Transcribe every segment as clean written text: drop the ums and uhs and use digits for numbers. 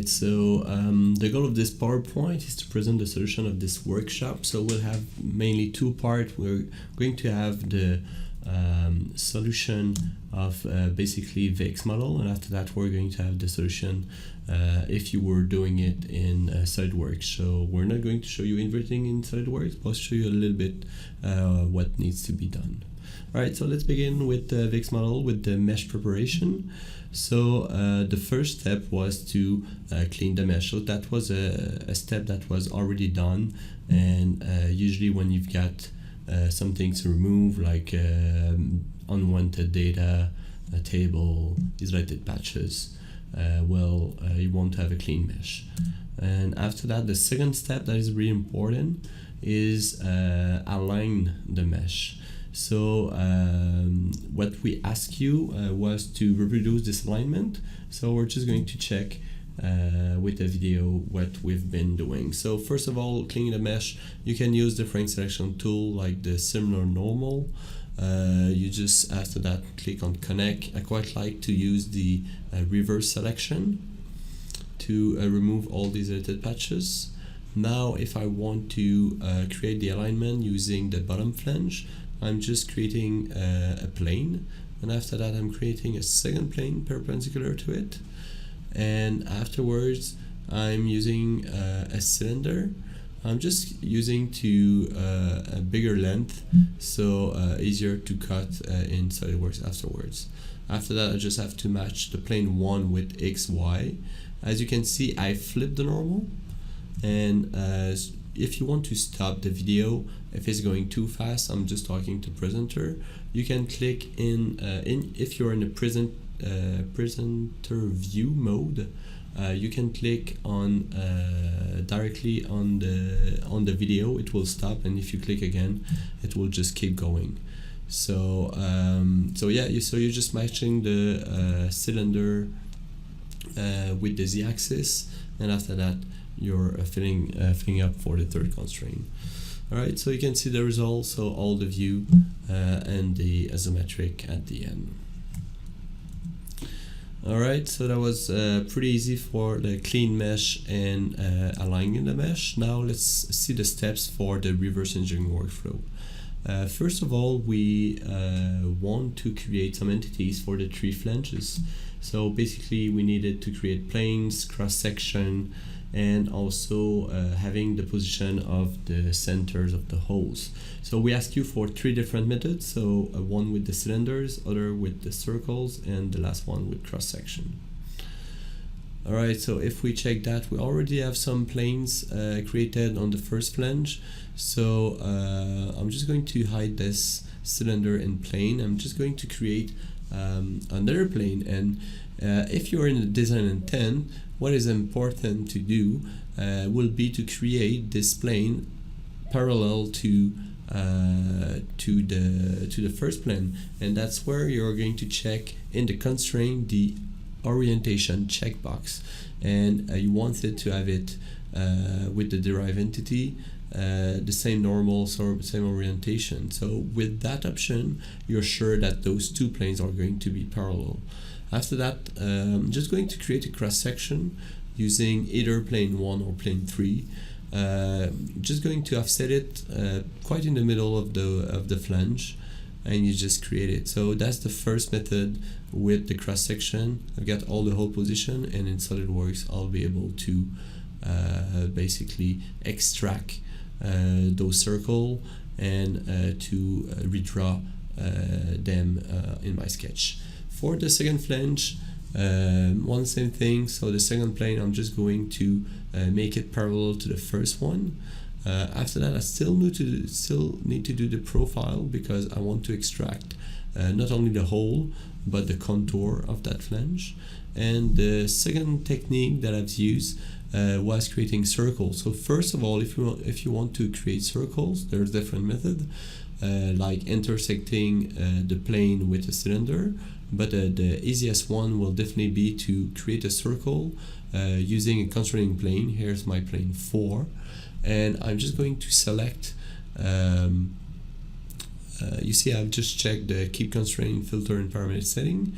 Alright, so the goal of this PowerPoint is to present the solution of this workshop. So we'll have mainly two parts. We're going to have the solution of basically VXmodel, and after that we're going to have the solution if you were doing it in SolidWorks. So we're not going to show you everything in SolidWorks, but I'll show you a little bit what needs to be done. Alright, so let's begin with the VXmodel with the mesh preparation. So the first step was to clean the mesh. So that was a step that was already done, and usually when you've got something to remove, like unwanted data, a table, isolated patches, you want to have a clean mesh. And after that, the second step that is really important is align the mesh. So what we asked you was to reproduce this alignment. So we're just going to check with the video what we've been doing. So first of all, cleaning the mesh, you can use the frame selection tool like the similar normal. You just after that click on connect. I quite like to use the reverse selection to remove all these edited patches. Now if I want to create the alignment using the bottom flange, I'm just creating a plane, and after that I'm creating a second plane perpendicular to it, and afterwards I'm using a cylinder. I'm just using a bigger length, so easier to cut in SolidWorks afterwards. After that I just have to match the plane 1 with X, Y. As you can see, I flipped the normal, and if you want to stop the video if it's going too fast, I'm just talking to presenter, you can click in if you're in a presenter view mode, you can click on directly on the video. It will stop, and if you click again it will just keep going. So you're just matching the cylinder with the z-axis, and after that you're filling up for the third constraint. Alright, so you can see the result, so all the view and the isometric at the end. Alright, so that was pretty easy for the clean mesh and aligning the mesh. Now let's see the steps for the reverse engineering workflow. First of all, we want to create some entities for the three flanges. So basically we needed to create planes, cross-section, and also having the position of the centers of the holes. So we ask you for three different methods, so one with the cylinders, other with the circles, and the last one with cross-section. Alright, so if we check that, we already have some planes created on the first flange. So I'm just going to hide this cylinder and plane. I'm just going to create another plane, and if you're in the design intent, what is important to do will be to create this plane parallel to the first plane, and that's where you're going to check in the constraint the orientation checkbox, and you want it to have it with the derived entity the same normal, so same orientation. So with that option, you're sure that those two planes are going to be parallel. After that, I'm just going to create a cross-section using either plane 1 or plane 3. Just going to offset it quite in the middle of the flange, and you just create it. So that's the first method with the cross-section. I've got all the hole position, and in SolidWorks I'll be able to basically extract those circles and to redraw them in my sketch. For the second flange, one same thing. So the second plane, I'm just going to make it parallel to the first one. After that, I still need to do the profile, because I want to extract not only the hole but the contour of that flange. And the second technique that I've used was creating circles. So first of all, if you want to create circles, there's different methods like intersecting the plane with a cylinder. But the easiest one will definitely be to create a circle using a constraining plane. Here's my plane 4, and I'm just going to select you see I've just checked the keep constraint filter and parameter setting,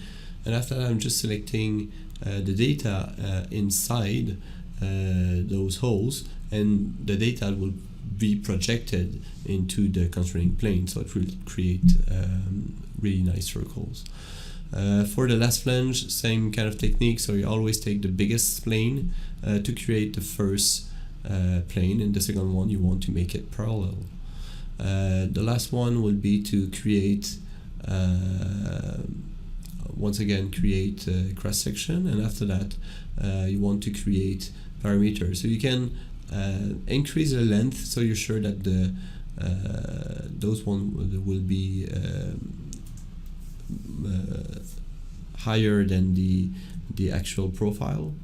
and after that I'm just selecting the data inside those holes, and the data will be projected into the constraining plane, so it will create really nice circles. For the last flange, same kind of technique, so you always take the biggest plane to create the first plane, and the second one you want to make it parallel. The last one will be to create once again create a cross section, and after that you want to create parameters. So you can increase the length, so you're sure that the those one will be higher than the actual profile,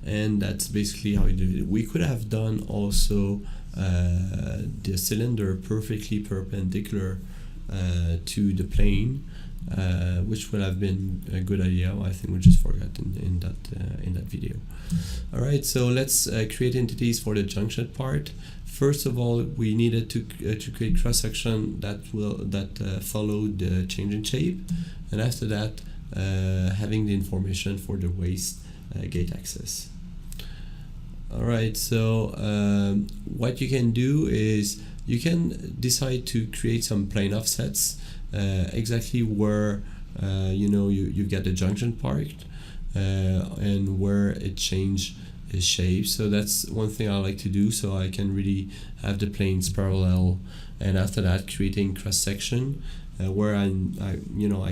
and that's basically how you do it. We could have done also the cylinder perfectly perpendicular to the plane, which would have been a good idea. I think we just forgot in that video. All right, so let's create entities for the junction part. First of all, we needed to create cross section that follow the change in shape, and after that, having the information for the waste gate access. All right, so what you can do is you can decide to create some plane offsets exactly where you get the junction part and where it change its shape. So that's one thing I like to do, so I can really have the planes parallel, and after that creating cross section where I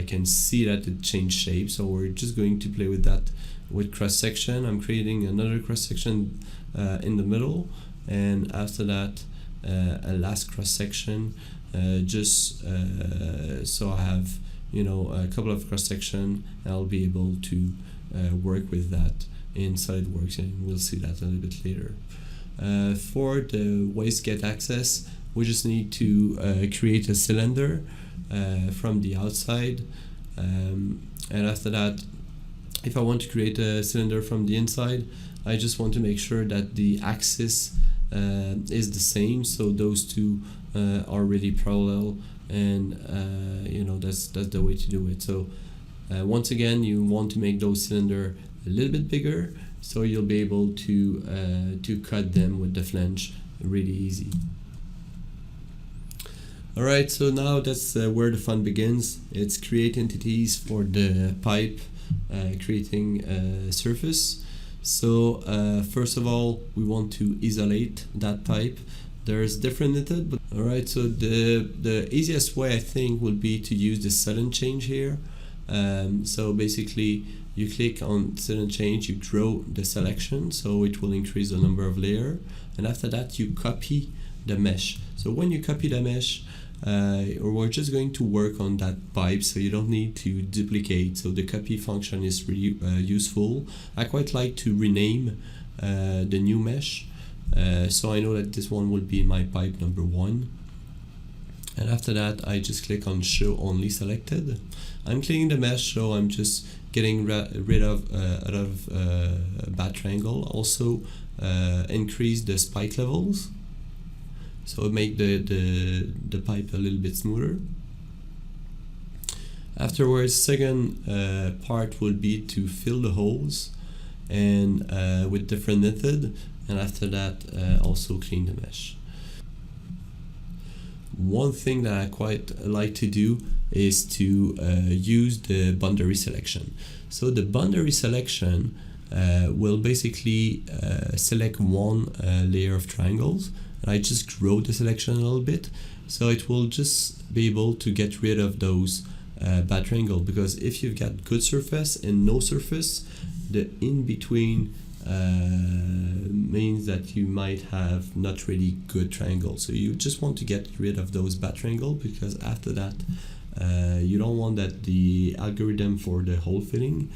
can see that it changed shape. So we're just going to play with that with cross section. I'm creating another cross section in the middle, and after that a last cross section, just so I have a couple of cross section, and I'll be able to work with that in SolidWorks, and we'll see that a little bit later. For the waste gate access, we just need to create a cylinder from the outside, and after that, if I want to create a cylinder from the inside, I just want to make sure that the axis is the same, so those two are really parallel, and that's the way to do it. So once again, you want to make those cylinder a little bit bigger, so you'll be able to cut them with the flange really easy. Alright, so now that's where the fun begins. It's create entities for the pipe, creating a surface. So first of all, we want to isolate that pipe. There's different methods, but alright, so the easiest way I think would be to use the sudden change here. So basically you click on sudden change, you draw the selection, so it will increase the number of layers, and after that you copy the mesh. So when you copy the mesh, we're just going to work on that pipe, so you don't need to duplicate. So the copy function is really useful. I quite like to rename the new mesh, so I know that this one will be my pipe number 1. And after that, I just click on show only selected. I'm cleaning the mesh, so I'm just getting rid of bad triangle. Also increase the spike levels, so make the pipe a little bit smoother. Afterwards, second part will be to fill the holes, and with different method, and after that also clean the mesh. One thing that I quite like to do is to use the boundary selection. So the boundary selection will basically select one layer of triangles, and I just grow the selection a little bit, so it will just be able to get rid of those bad triangle, because if you've got good surface and no surface, the in-between means that you might have not really good triangle. So you just want to get rid of those bad triangle, because after that you don't want that the algorithm for the hole filling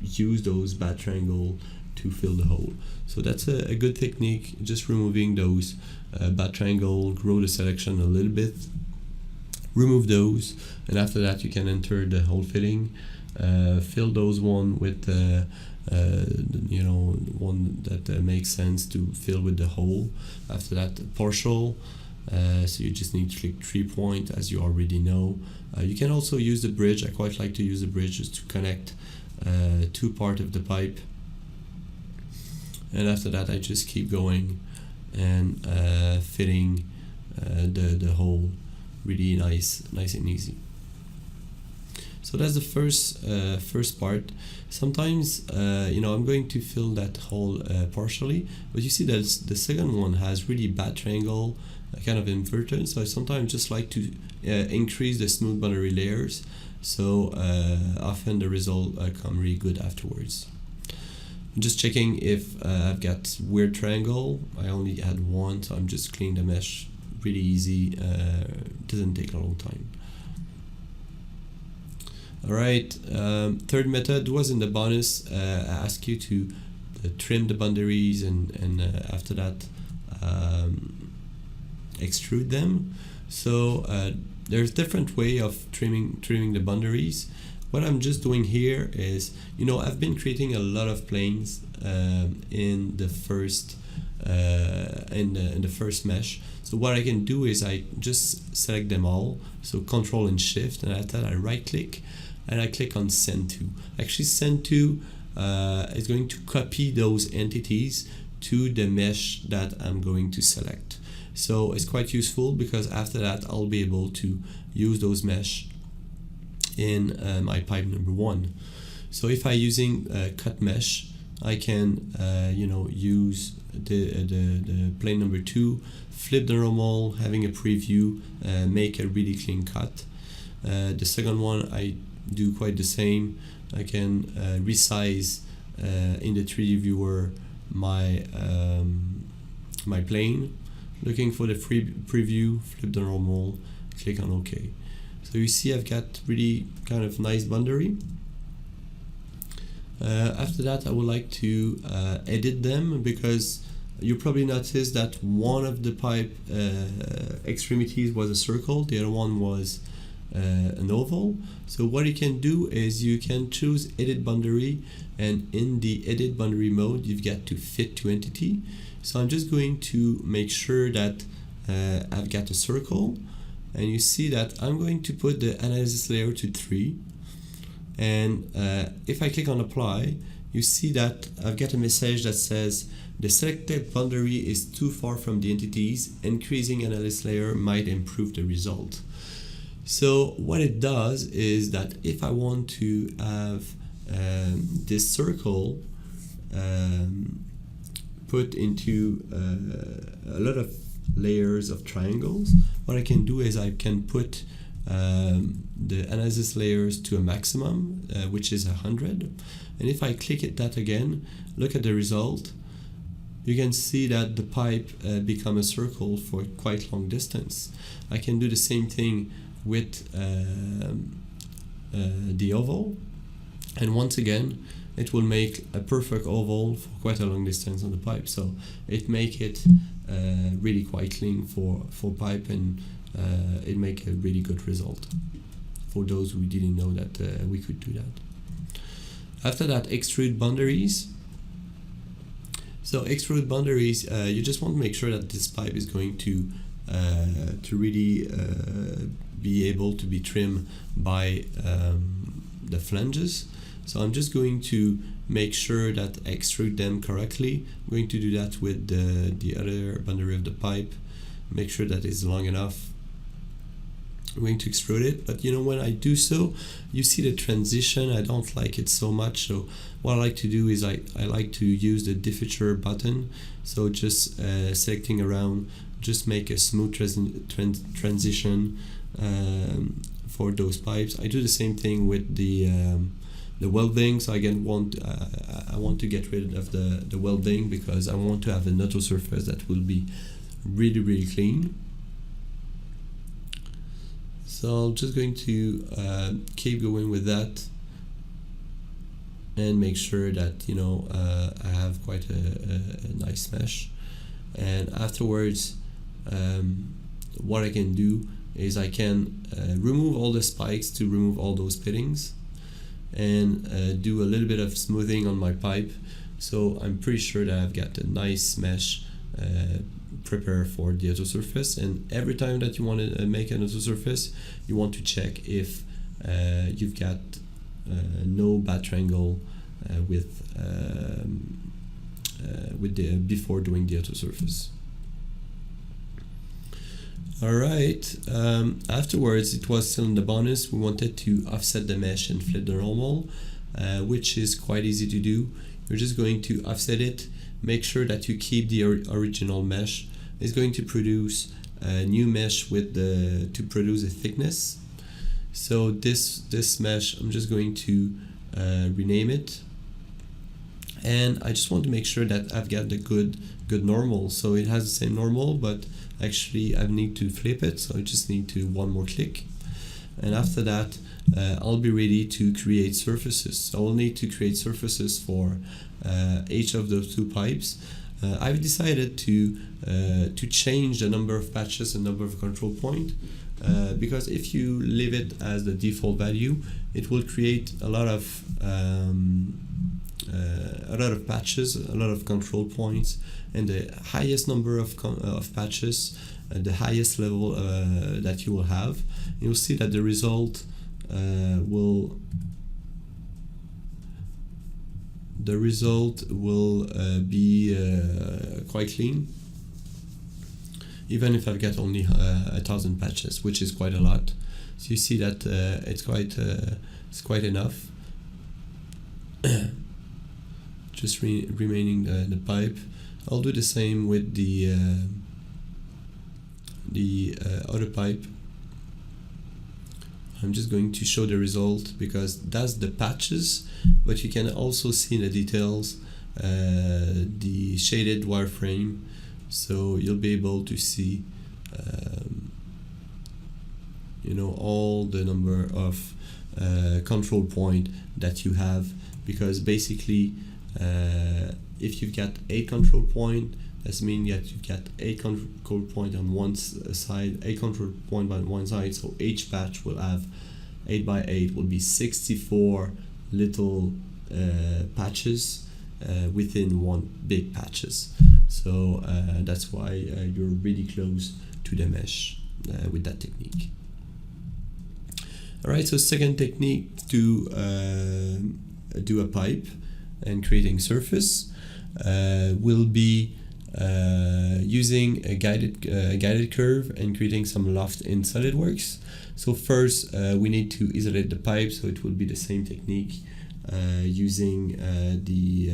use those bad triangle to fill the hole. So that's a good technique, just removing those bad triangle, grow the selection a little bit, remove those, and after that you can enter the hole filling. Fill those one with one that makes sense to fill with the hole. After that, partial, So you just need to click 3 point, as you already know. You can also use the bridge. I quite like to use the bridge just to connect two parts of the pipe. And after that, I just keep going and fitting the hole really nice and easy. So that's the first part. Sometimes I'm going to fill that hole partially, but you see that the second one has really bad triangle, kind of inverted. So I sometimes just like to increase the smooth boundary layers, so often the result come really good afterwards. I'm just checking if I've got weird triangle. I only had one, so I'm just cleaning the mesh really easy. Doesn't take a long time. Alright, third method was in the bonus. I ask you to trim the boundaries and after that extrude them. So there's different way of trimming the boundaries. What I'm just doing here is, I've been creating a lot of planes in the first mesh. So what I can do is I just select them all. So Control and Shift, and after that I right click and I click on Send To. Actually, Send To is going to copy those entities to the mesh that I'm going to select. So it's quite useful because after that I'll be able to use those mesh in my pipe number 1. So if I'm using cut mesh, I can use the plane number 2, flip the normal, having a preview, make a really clean cut. The second one I do quite the same. I can resize in the 3D viewer my my plane, looking for the preview, flip the normal, click on OK. So you see I've got really kind of nice boundary. After that I would like to edit them, because you probably noticed that one of the pipe extremities was a circle, the other one was an oval. So what you can do is you can choose edit boundary, and in the edit boundary mode you've got to fit to entity. So I'm just going to make sure that I've got a circle, and you see that I'm going to put the analysis layer to 3, and if I click on apply, you see that I've got a message that says the selected boundary is too far from the entities. Increasing analysis layer might improve the result. So what it does is that if I want to have this circle put into a lot of layers of triangles, what I can do is I can put the analysis layers to a maximum, which is 100. And if I click that again, look at the result, you can see that the pipe become a circle for quite long distance. I can do the same thing with the oval, and once again it will make a perfect oval for quite a long distance on the pipe. So it make it really quite clean for pipe, and it make a really good result for those who didn't know that we could do that. After that, extrude boundaries. So extrude boundaries, you just want to make sure that this pipe is going to really be able to be trimmed by the flanges. So I'm just going to make sure that I extrude them correctly. I'm going to do that with the other boundary of the pipe. Make sure that it's long enough. I'm going to extrude it, but when I do so, you see the transition. I don't like it so much. So what I like to do is I like to use the diffuser button. So just selecting around, just make a smooth transition for those pipes. I do the same thing with the welding. So again, I want to get rid of the welding, because I want to have an auto surface that will be really clean. So I'm just going to keep going with that and make sure that I have quite a nice mesh. And afterwards, what I can do is I can remove all the spikes to remove all those fittings, and do a little bit of smoothing on my pipe. So I'm pretty sure that I've got a nice mesh prepare for the auto surface, and every time that you want to make an auto surface, you want to check if you've got no bad triangle with the before doing the auto surface. Alright, afterwards it was still in the bonus. We wanted to offset the mesh and flip the normal, which is quite easy to do. You're just going to offset it, make sure that you keep the original mesh. It's going to produce a new mesh with to produce a thickness. So this mesh, I'm just going to rename it, and I just want to make sure that I've got the good normal. So it has the same normal, but actually I need to flip it, so I just need to one more click, and after that I'll be ready to create surfaces. So I'll need to create surfaces for each of those two pipes. I've decided to change the number of patches and number of control point, because if you leave it as the default value, it will create a lot of patches, a lot of control points, and the highest number of patches, the highest level that you will have. You'll see that the result will be quite clean, even if I've got only 1,000 patches, which is quite a lot. So you see that it's quite enough. Just remaining the pipe. I'll do the same with the other pipe. I'm just going to show the result because that's the patches, but you can also see in the details the shaded wireframe, so you'll be able to see all the number of control point that you have, because basically if you've got 8 control point, that means that you've got 8 control point on one side, 8 control point on one side, so each patch will have 8 by 8 will be 64 little patches within one big patches. So that's why you're really close to the mesh with that technique. Alright, so second technique to do a pipe and creating surface will be using a guided curve and creating some loft in SolidWorks. So first we need to isolate the pipe, so it will be the same technique using the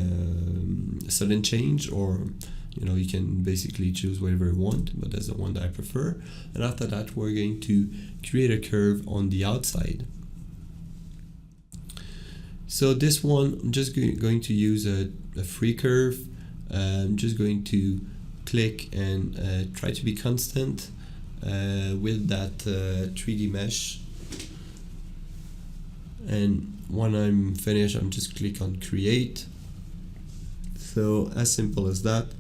sudden change, or you can basically choose whatever you want, but that's the one that I prefer. And after that we're going to create a curve on the outside. So this one, I'm just going to use a free curve. I'm just going to click and try to be constant with that 3D mesh. And when I'm finished, I'm just click on create. So as simple as that.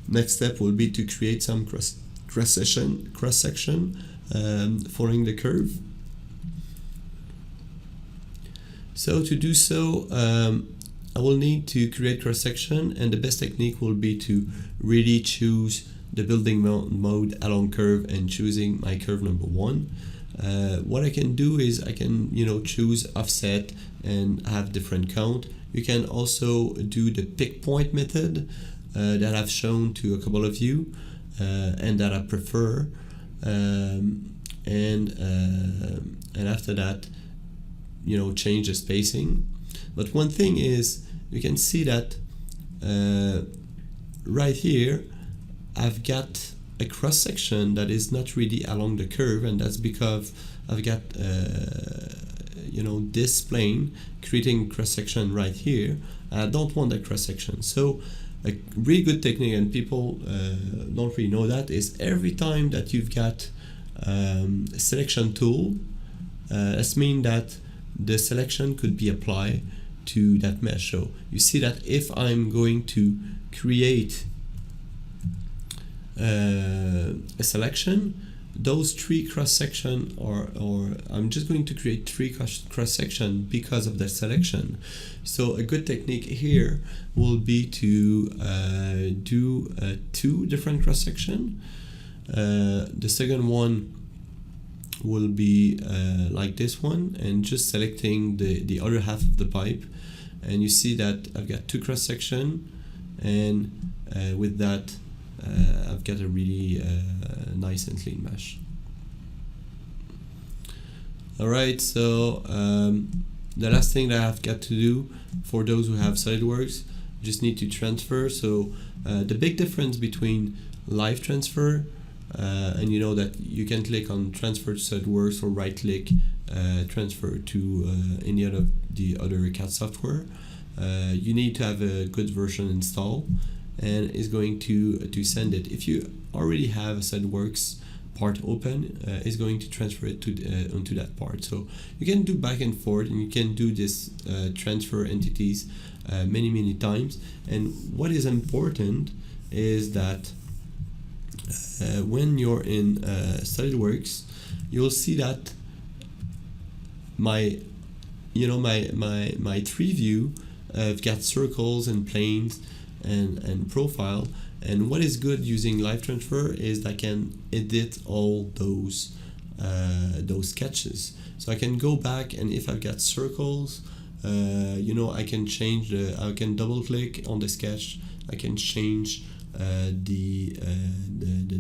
Next step will be to create some cross section following the curve. So to do so, I will need to create cross section, and the best technique will be to really choose the building mode along curve and choosing my curve number 1. What I can do is I can choose offset and have different count. You can also do the pick point method that I've shown to a couple of you and that I prefer, and after that change the spacing. But one thing is, you can see that right here I've got a cross section that is not really along the curve, and that's because I've got this plane creating cross section right here. I don't want that cross section. So a really good technique, and people don't really know that, is every time that you've got a selection tool, that means that the selection could be applied to that mesh. So you see that if I'm going to create a selection, those three cross section, or I'm just going to create three cross section because of that selection. So a good technique here will be to do 2 different cross section. The second one will be like this one, and just selecting the other half of the pipe, and you see that I've got 2 cross section, and with that I've got a really nice and clean mesh. Alright, so the last thing that I've got to do for those who have SolidWorks, just need to transfer. So the big difference between live transfer, and you know that you can click on transfer to SolidWorks or right click transfer to any of the other CAD software. You need to have a good version installed, and is going to send it. If you already have a SolidWorks part open, is going to transfer it to onto that part. So you can do back and forth, and you can do this transfer entities many times. And what is important is that when you're in SolidWorks, you'll see that my 3 view, I've got circles and planes and profile. And what is good using live transfer is that I can edit all those sketches. So I can go back, and if I've got circles, I can change I can double click on the sketch. I can change the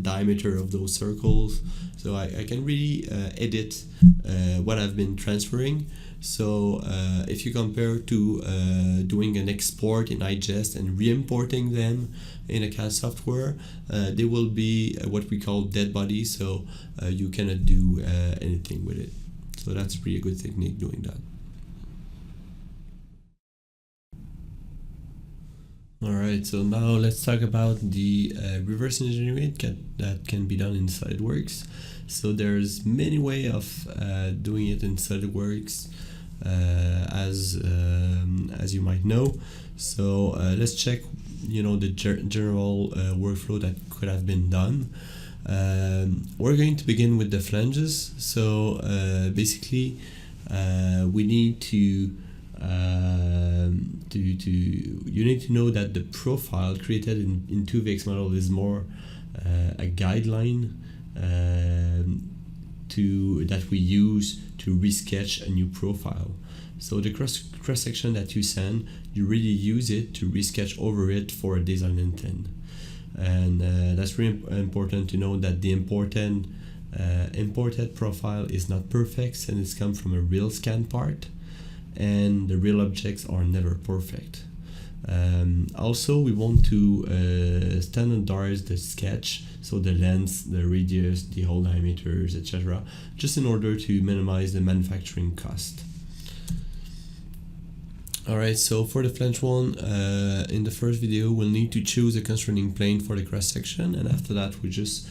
diameter of those circles. So I can really edit what I've been transferring. So if you compare to doing an export in iGest and re-importing them in a CAD software, they will be what we call dead bodies, so you cannot do anything with it. So that's really a good technique doing that. Alright, so now let's talk about the reverse engineering that can be done in SolidWorks. So there's many ways of doing it in SolidWorks, as you might know. So let's check the general workflow that could have been done. We're going to begin with the flanges. So basically we need to you need to know that the profile created in PO VXmodel is more a guideline that we use to resketch a new profile. So the cross section that you send, you really use it to resketch over it for a design intent. And that's really important to know that the imported profile is not perfect, and it's come from a real scan part, and the real objects are never perfect. Also, we want to standardize the sketch, so the length, the radius, the hole diameters, etc., just in order to minimize the manufacturing cost. Alright, so for the flange one, in the first video we'll need to choose a constraining plane for the cross section, and after that we just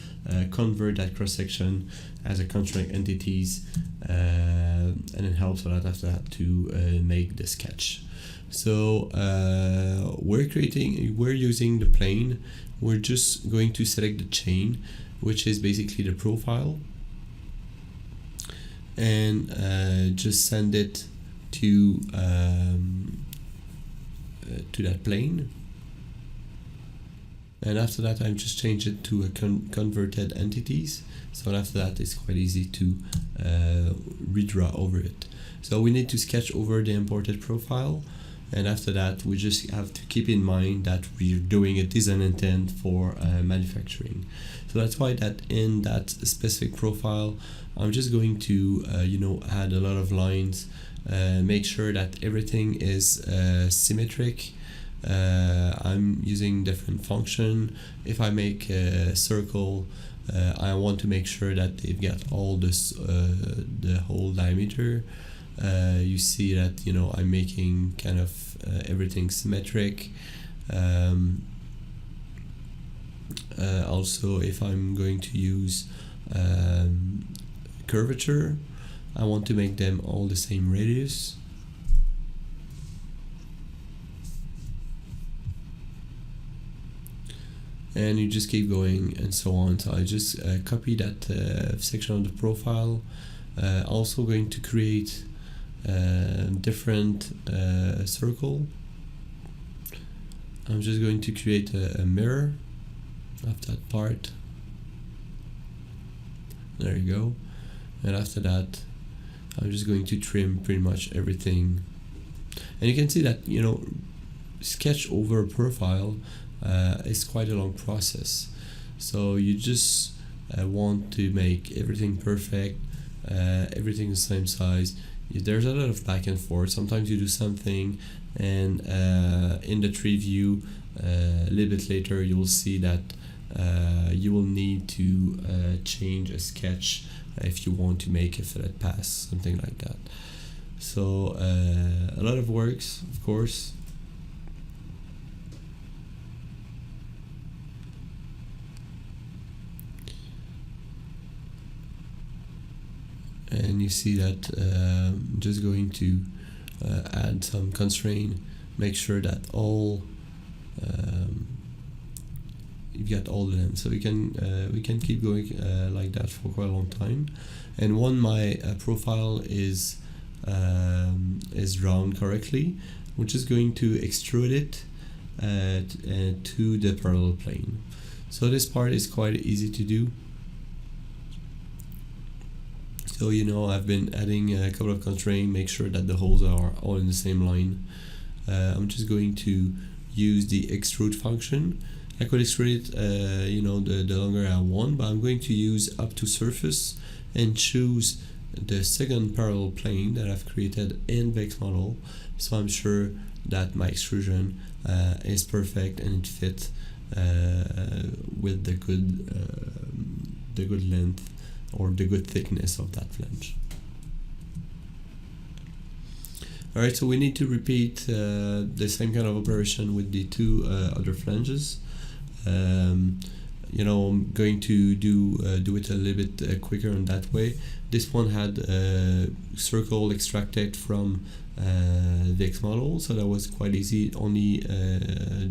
convert that cross section as a constraint entities, and it helps a lot after that to make the sketch. So we're using the plane. We're just going to select the chain, which is basically the profile, and just send it to that plane. And after that, I just change it to a converted entities. So after that, it's quite easy to redraw over it. So we need to sketch over the imported profile. And after that, we just have to keep in mind that we're doing a design intent for manufacturing. So that's why that in that specific profile, I'm just going to add a lot of lines, make sure that everything is symmetric. I'm using different function. If I make a circle, I want to make sure that they've got all this the whole diameter. You see that I'm making kind of everything symmetric. Also, if I'm going to use curvature, I want to make them all the same radius. and you just keep going and so on. So I just copy that section of the profile. Also going to create different circle. I'm just going to create a mirror of that part. There you go. And after that, I'm just going to trim pretty much everything. And you can see that, you know, sketch over a profile is quite a long process. So you just want to make everything perfect, everything the same size. There's a lot of back and forth. Sometimes you do something, and in the tree view, a little bit later, you will see that you will need to change a sketch if you want to make a fillet pass, something like that. So a lot of works, of course. And you see that I'm just going to add some constraint, make sure that all you've got all of them. So we can keep going like that for quite a long time. And when my profile is drawn correctly, we're just going to extrude it to the parallel plane. So this part is quite easy to do. So, you know, I've been adding a couple of constraints, make sure that the holes are all in the same line. I'm just going to use the extrude function. I could extrude it, you know, the longer I want, but I'm going to use up to surface and choose the second parallel plane that I've created in VXmodel, so I'm sure that my extrusion is perfect and it fits with the good length or the good thickness of that flange. Alright, so we need to repeat the same kind of operation with the two other flanges. You know, I'm going to do it a little bit quicker in that way. This one had a circle extracted from VXmodel, so that was quite easy. Only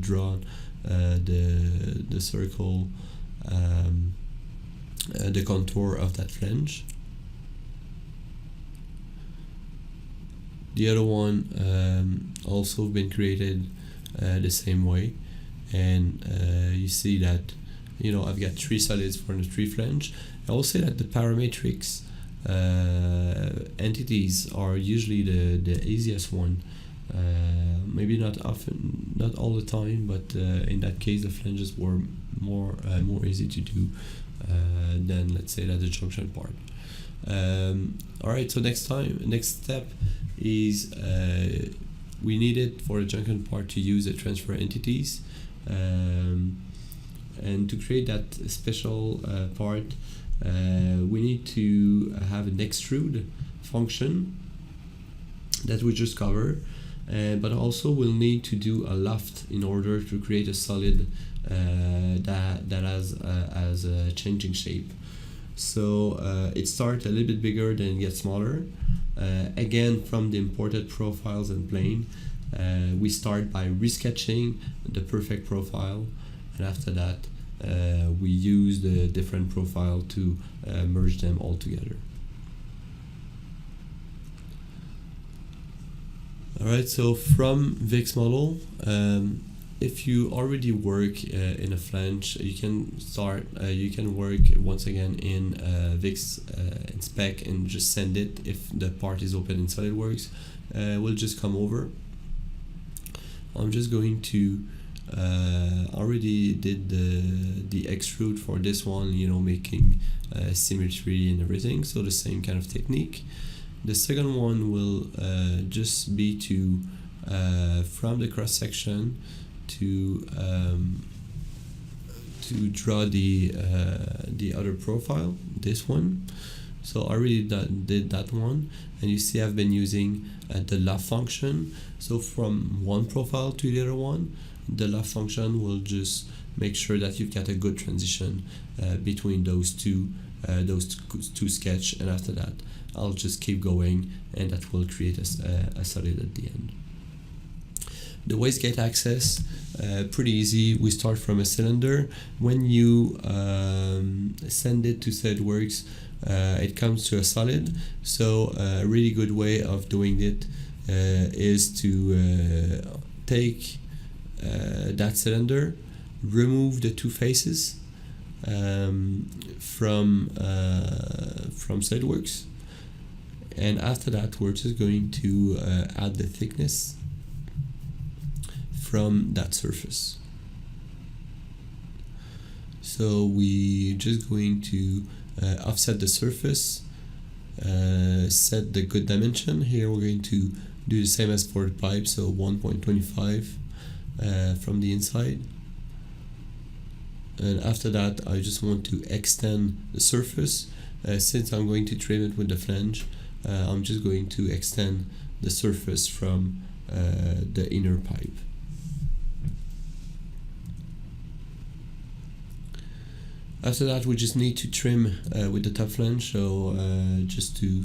draw the circle, the contour of that flange. The other one also been created the same way, and you see that, you know, I've got three solids for the three flange. I will say that the parametrics entities are usually the easiest one. Maybe not often, not all the time, but in that case, the flanges were more easy to do than, let's say, that the junction part. All right, so next step is we needed for the junction part to use the transfer entities, and to create that special part, we need to have an extrude function that we just cover, but also we'll need to do a loft in order to create a solid that has a changing shape. So it starts a little bit bigger, then gets smaller. Again, from the imported profiles and plane, we start by resketching the perfect profile, and after that we use the different profile to merge them all together. Alright, so from VXmodel, if you already work in a flange, you can start, you can work once again in Vix inspect and just send it if the part is open in SolidWorks. We'll just come over. I'm just going to already did the extrude for this one, you know, making symmetry and everything, so the same kind of technique. The second one will just be to from the cross section to draw the other profile, this one. So I already did that one, and you see I've been using the loft function. So from one profile to the other one, the loft function will just make sure that you've got a good transition between those two sketch, and after that I'll just keep going, and that will create a solid at the end. The wastegate access, pretty easy. We start from a cylinder. When you send it to SolidWorks, it comes to a solid. So a really good way of doing it is to take that cylinder, remove the two faces from SolidWorks, and after that we're just going to add the thickness from that surface. So we just going to offset the surface, set the good dimension. Here we're going to do the same as for the pipe, so 1.25 from the inside. And after that I just want to extend the surface. Since I'm going to trim it with the flange, I'm just going to extend the surface from the inner pipe. After that we just need to trim with the top flange, so just to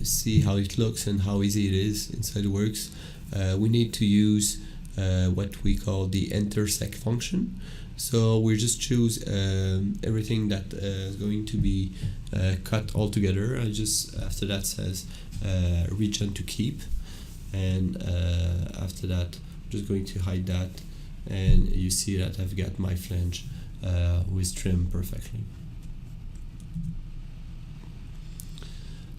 see how it looks and how easy it is inside the works, we need to use what we call the intersect function. So we just choose everything that is going to be cut all together. I just after that says region to keep, and after that I'm just going to hide that, and you see that I've got my flange with trim perfectly.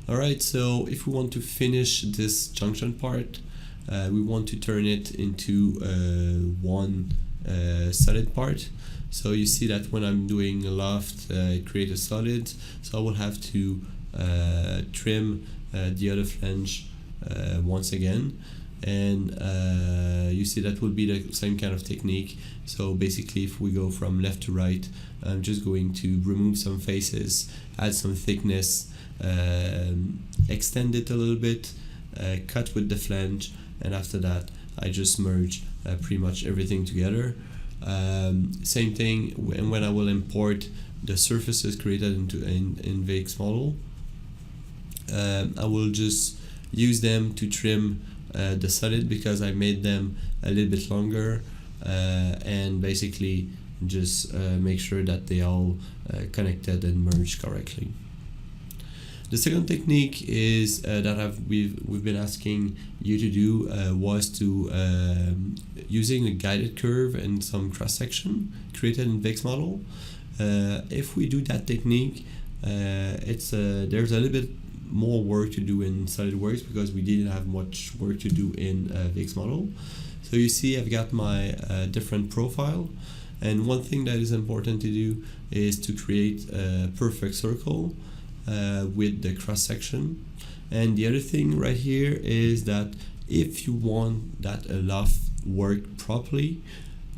Alright, so if we want to finish this junction part, we want to turn it into one solid part. So you see that when I'm doing a loft, it creates a solid, so I will have to trim the other flange once again, and you see that will be the same kind of technique. So basically if we go from left to right, I'm just going to remove some faces, add some thickness, extend it a little bit, cut with the flange, and after that I just merge pretty much everything together. Same thing when I will import the surfaces created in VXmodel. I will just use them to trim the solid because I made them a little bit longer, and basically just make sure that they all connected and merged correctly. The second technique is that we've been asking you to do was to using a guided curve and some cross section created in VXmodel. If we do that technique, there's a little bit more work to do in SolidWorks because we didn't have much work to do in VXmodel. So you see I've got my different profile, and one thing that is important to do is to create a perfect circle with the cross section. And the other thing right here is that if you want that a loft work properly,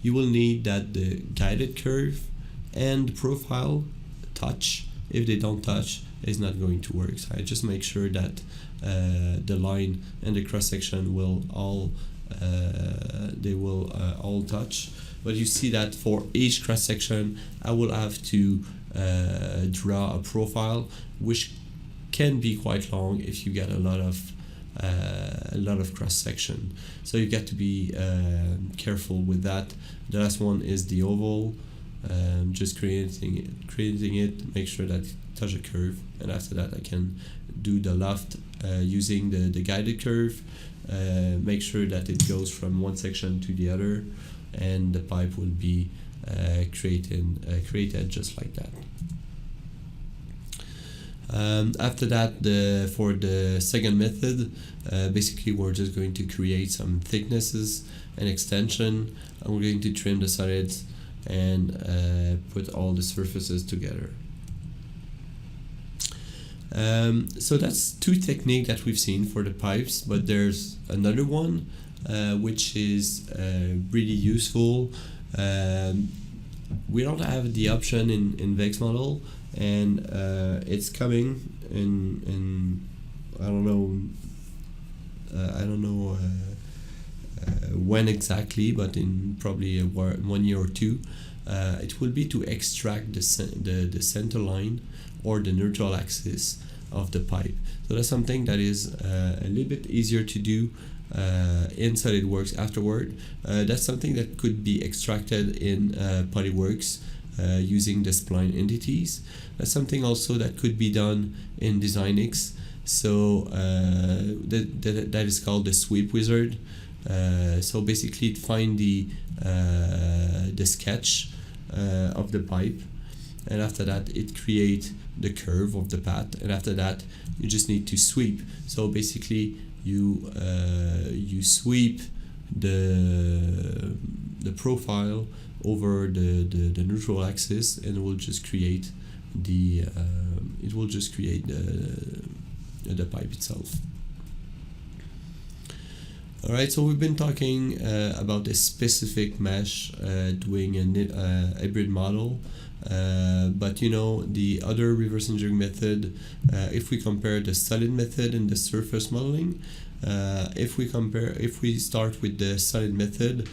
you will need that the guided curve and the profile touch. If they don't touch, it's not going to work. So I just make sure that the line and the cross section will all all touch. But you see that for each cross section I will have to draw a profile, which can be quite long if you get a lot of cross section. So you got to be careful with that. The last one is the oval. Just creating it, make sure that it touch a curve, and after that I can do the loft using the guided curve. Make sure that it goes from one section to the other, and the pipe will be created just like that. After that, for the second method, basically we're just going to create some thicknesses and extension, and we're going to trim the solids and put all the surfaces together. So that's two techniques that we've seen for the pipes, but there's another one which is really useful. We don't have the option in VXmodel, and it's coming in I don't know when exactly, but in probably 1 year or two. It will be to extract the center line or the neutral axis of the pipe. So that's something that is a little bit easier to do in SolidWorks afterward. That's something that could be extracted in Polyworks using the spline entities. That's something also that could be done in DesignX. So that is called the sweep wizard. So basically it find the sketch of the pipe, and after that it create the curve of the path, and after that you just need to sweep. So basically you sweep the profile over the neutral axis, and it will just create the pipe itself. Alright, so we've been talking about a specific mesh doing a hybrid model, but you know, the other reverse engineering method, if we compare the solid method and the surface modeling, if we start with the solid method,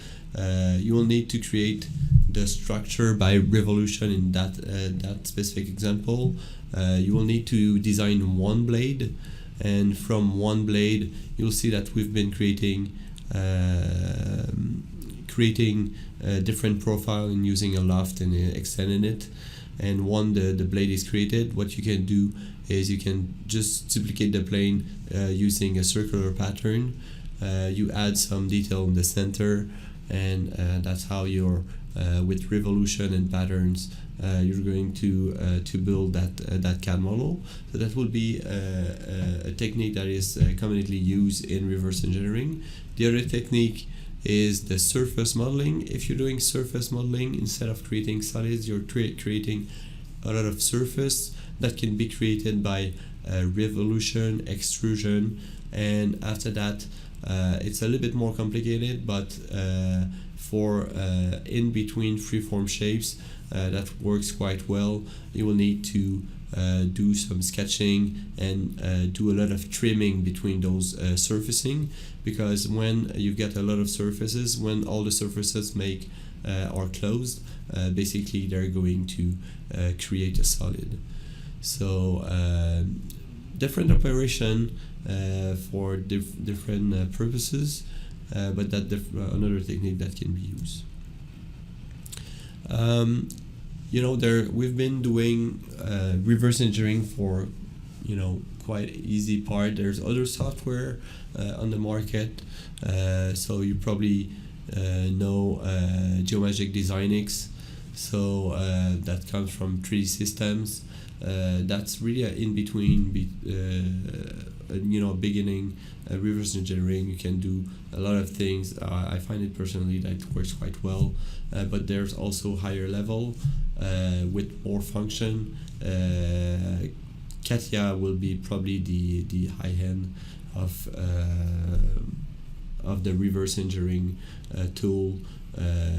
you will need to create the structure by revolution in that specific example. You will need to design one blade, and from one blade you'll see that we've been creating different profile and using a loft and extending it. And when the blade is created, what you can do is you can just duplicate the plane using a circular pattern. You add some detail in the center, and that's how you're with revolution and patterns you're going to build that CAD model. So that will be a technique that is commonly used in reverse engineering. The other technique is the surface modeling. If you're doing surface modeling, instead of creating solids, you're creating a lot of surface that can be created by revolution, extrusion, and after that it's a little bit more complicated, but for in between freeform shapes, that works quite well. You will need to do some sketching and do a lot of trimming between those surfacing, because when you get a lot of surfaces, when all the surfaces are closed, basically they're going to create a solid. So different operation for different purposes, but that another technique that can be used. You know, we've been doing reverse engineering for, you know, quite easy part. There's other software on the market, so you probably know Geomagic DesignX. So that comes from 3D Systems. That's really in between, you know, beginning reverse engineering. You can do a lot of things. I find it personally that it works quite well, but there's also higher level with more function. Katia will be probably the high end of the reverse engineering tool.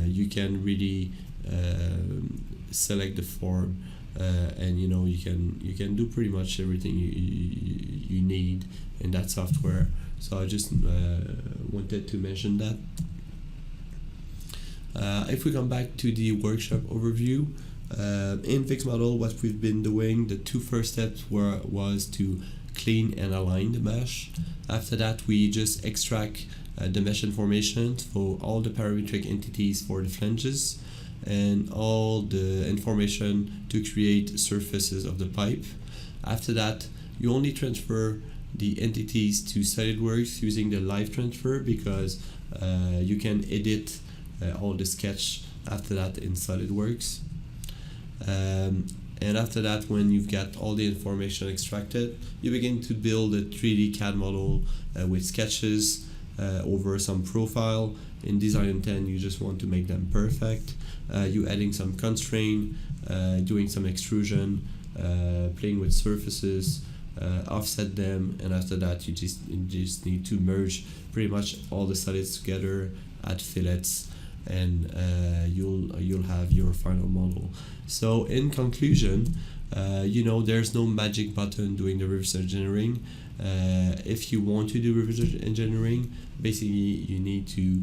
You can really select the form, and you know, you can do pretty much everything you need in that software. So I just wanted to mention that. If we come back to the workshop overview, in VXmodel, what we've been doing, the two first steps was to clean and align the mesh. After that, we just extract the mesh information for all the parametric entities for the flanges and all the information to create surfaces of the pipe. After that, you only transfer the entities to SolidWorks using the live transfer, because you can edit all the sketch after that in SolidWorks. And after that, when you've got all the information extracted, you begin to build a 3D CAD model with sketches over some profile. In Design 10, you just want to make them perfect. You adding some constraint, doing some extrusion, playing with surfaces, offset them, and after that you just need to merge pretty much all the solids together, add fillets, and you'll have your final model. So in conclusion, you know, there's no magic button doing the reverse engineering. If you want to do reverse engineering, basically you need to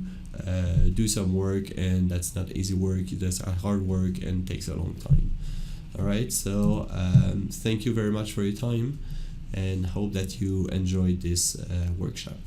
do some work, and that's not easy work. That's hard work and takes a long time. Alright, so thank you very much for your time, and hope that you enjoyed this workshop.